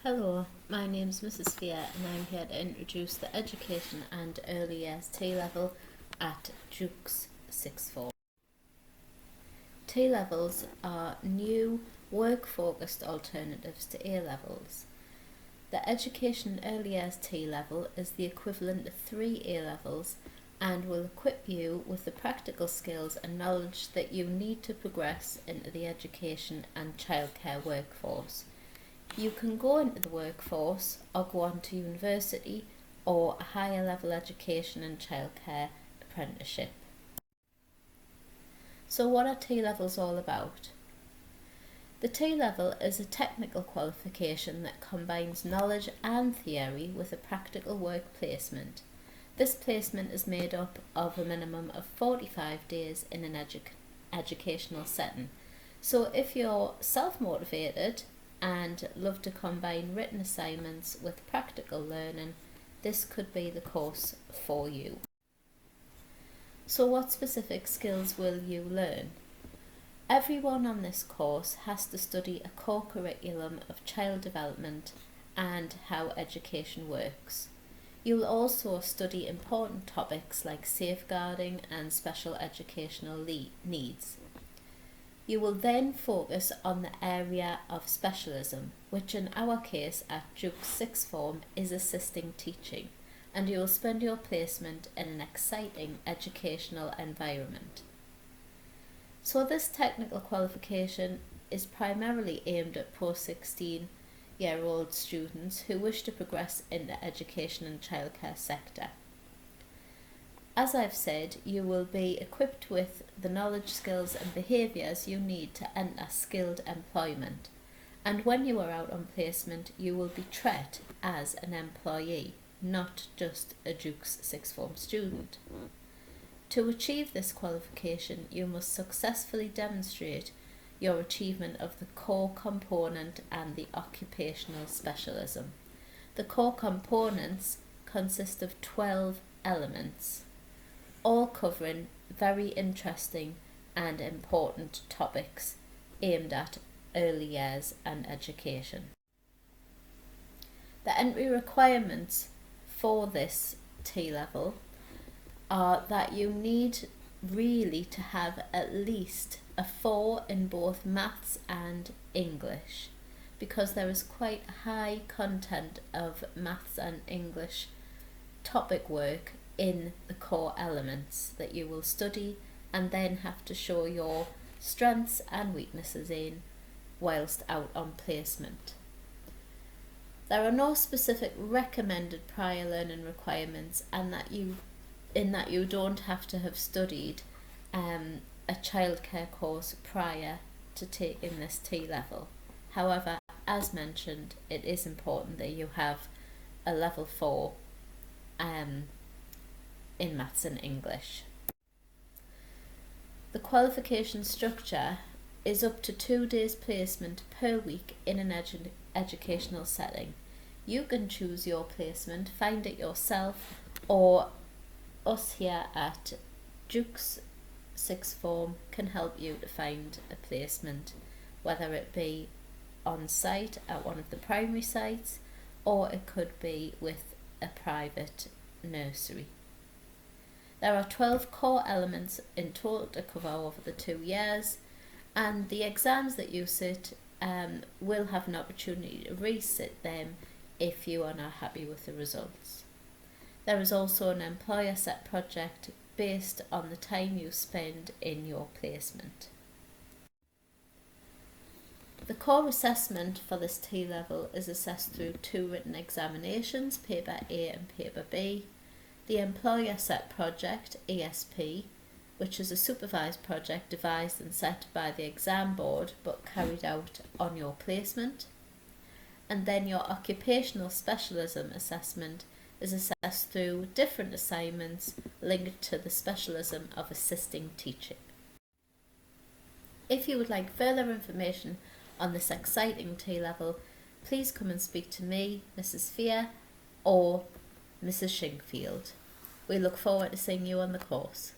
Hello, my name's Mrs. Fear and I'm here to introduce the Education and Early Years T-Level at Duke's Sixth Form. T-Levels are new, work-focused alternatives to A-Levels. The Education and Early Years T-Level is the equivalent of 3 A-Levels and will equip you with the practical skills and knowledge that you need to progress into the education and childcare workforce. You can go into the workforce or go on to university or a higher level education and childcare apprenticeship. So what are T-Levels all about? The T-Level is a technical qualification that combines knowledge and theory with a practical work placement. This placement is made up of a minimum of 45 days in an educational setting. So if you're self-motivated and love to combine written assignments with practical learning, this could be the course for you. So what specific skills will you learn? Everyone on this course has to study a core curriculum of child development and how education works. You'll also study important topics like safeguarding and special educational needs. You will then focus on the area of specialism, which in our case at Duke's Sixth Form is assisting teaching, and you will spend your placement in an exciting educational environment. So this technical qualification is primarily aimed at post-16-year-old students who wish to progress in the education and childcare sector. As I've said, you will be equipped with the knowledge, skills and behaviours you need to enter skilled employment, and when you are out on placement you will be treated as an employee, not just a Duke's Sixth Form student. To achieve this qualification, you must successfully demonstrate your achievement of the core component and the occupational specialism. The core components consist of 12 elements, all covering very interesting and important topics aimed at early years and education. The entry requirements for this T-level are that you need really to have at least a 4 in both maths and English, because there is quite a high content of maths and English topic work in the core elements that you will study and then have to show your strengths and weaknesses in whilst out on placement. There are no specific recommended prior learning requirements, and that you don't have to have studied a childcare course prior to taking this T-level. However, as mentioned, it is important that you have a level 4 in maths and English. The qualification structure is up to 2 days placement per week in an educational setting. You can choose your placement, find it yourself, or us here at Duke's Sixth Form can help you to find a placement, whether it be on site at one of the primary sites or it could be with a private nursery. There are 12 core elements in total to cover over the 2 years, and the exams that you sit will have an opportunity to resit them if you are not happy with the results. There is also an employer set project based on the time you spend in your placement. The core assessment for this T-level is assessed through 2 written examinations, paper A and paper B. The employer set project, ESP, which is a supervised project devised and set by the exam board but carried out on your placement. And then your occupational specialism assessment is assessed through different assignments linked to the specialism of assisting teaching. If you would like further information on this exciting T-level, please come and speak to me, Mrs. Fear, or Mrs. Shinkfield. We look forward to seeing you on the course.